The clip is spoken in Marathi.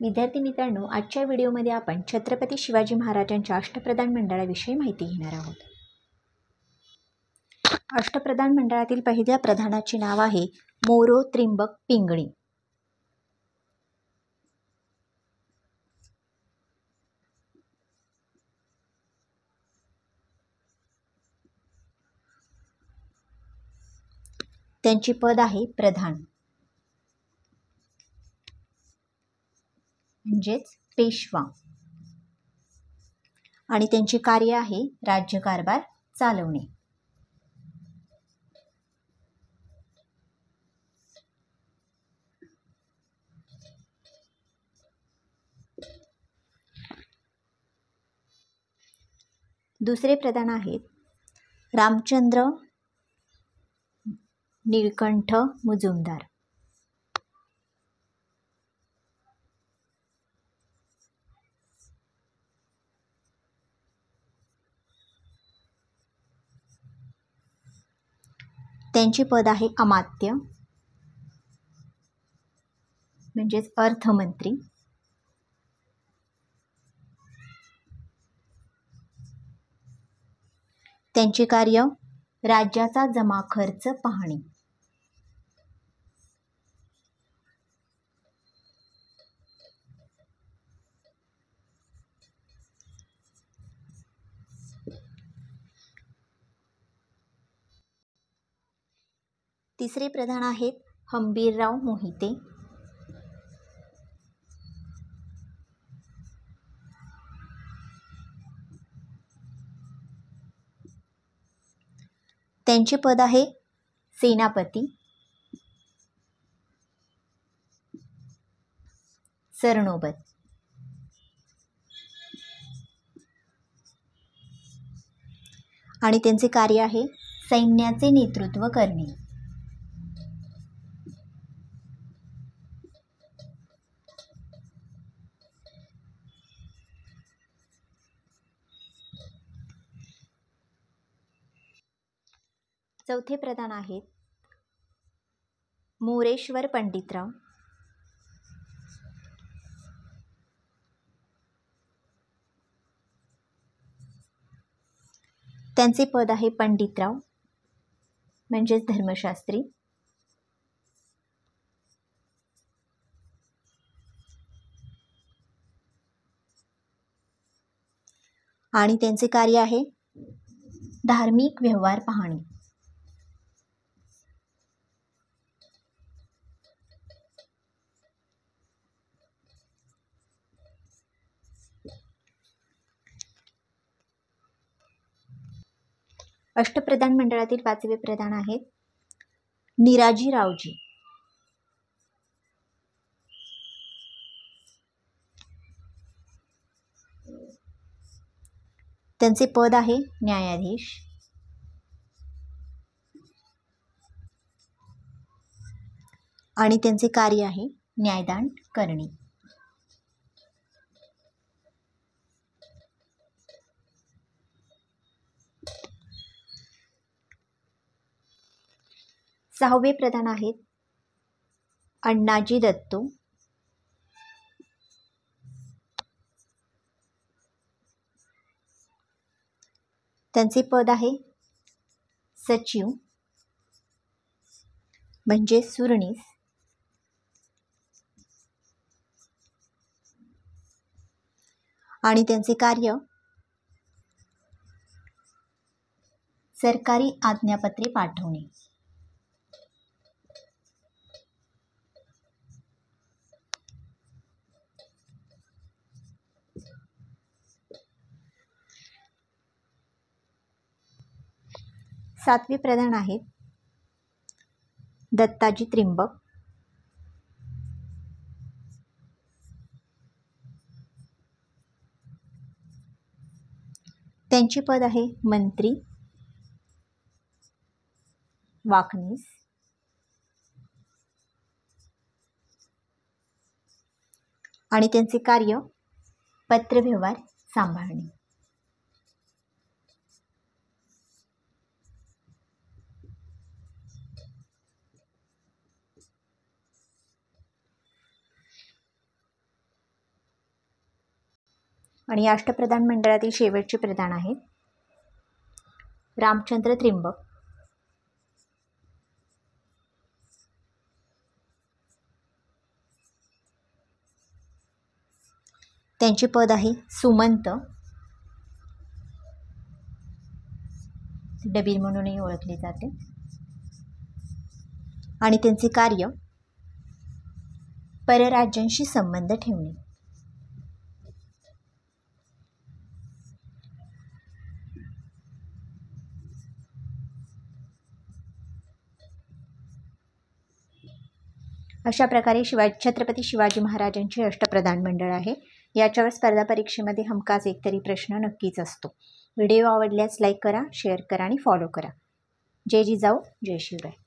विद्यार्थी मित्रांनो, आजच्या व्हिडिओमध्ये आपण छत्रपती शिवाजी महाराजांच्या अष्टप्रधान मंडळाविषयी माहिती घेणार आहोत. अष्टप्रधान मंडळातील पहिल्या प्रधानाचे नाव आहे मोरो त्रिंबक पिंगळी. त्यांची पद आहे प्रधान, म्हणजेच पेशवा, आणि त्यांचे कार्य आहे राज्यकारभार चालवणे. दुसरे प्रधान आहेत रामचंद्र नीलकंठ मुजुमदार. त्यांचे पद आहे अमात्य, म्हणजेच अर्थमंत्री. त्यांचे कार्य राज्याचा जमा खर्च पाहणे. तिसरे प्रधान आहेत हंबीरराव मोहिते. त्यांचे पद आहे सेनापती, सरनोबत. आणि त्यांचे कार्य आहे सैन्याचे नेतृत्व करणे. चौथे प्रधान आहेत मोरेश्वर पंडितराव. त्यांचे पद आहे पंडितराव, म्हणजेच धर्मशास्त्री. आणि त्यांचे कार्य आहे धार्मिक व्यवहार पाहणे. अष्टप्रधान मंडळातील पाचवे प्रधान आहेत निराजी रावजी. त्यांचे पद आहे न्यायाधीश. आणि त्यांचे कार्य आहे न्यायदान करणे. सहावे प्रधान आहेत अण्णाजी दत्तो. त्यांचे पद आहे सचिव, म्हणजे सुरनीस. आणि त्यांचे कार्य सरकारी आज्ञापत्रे पाठवणे. सातवे प्रधान आहेत दत्ताजी त्रिंबक. त्यांचे पद आहे मंत्री, वाकनीस. आणि त्यांचे कार्य पत्रव्यवहार सांभाळणे. आणि अष्टप्रधान मंडळातील शेवटचे प्रधान आहेत रामचंद्र त्रिंबक. त्यांचे पद आहे सुमंत, डबीर म्हणूनही ओळखले जाते. आणि त्यांचे कार्य परराज्यांशी संबंध ठेवणे. अशा प्रकारे छत्रपती शिवाजी महाराजांचे अष्टप्रधान मंडळ आहे. याच्यावर स्पर्धा परीक्षेमध्ये हमखास एकतरी प्रश्न नक्कीच असतो. व्हिडिओ आवडल्यास लाईक करा, शेअर करा आणि फॉलो करा. जय जिजाऊ, जय शिवराय.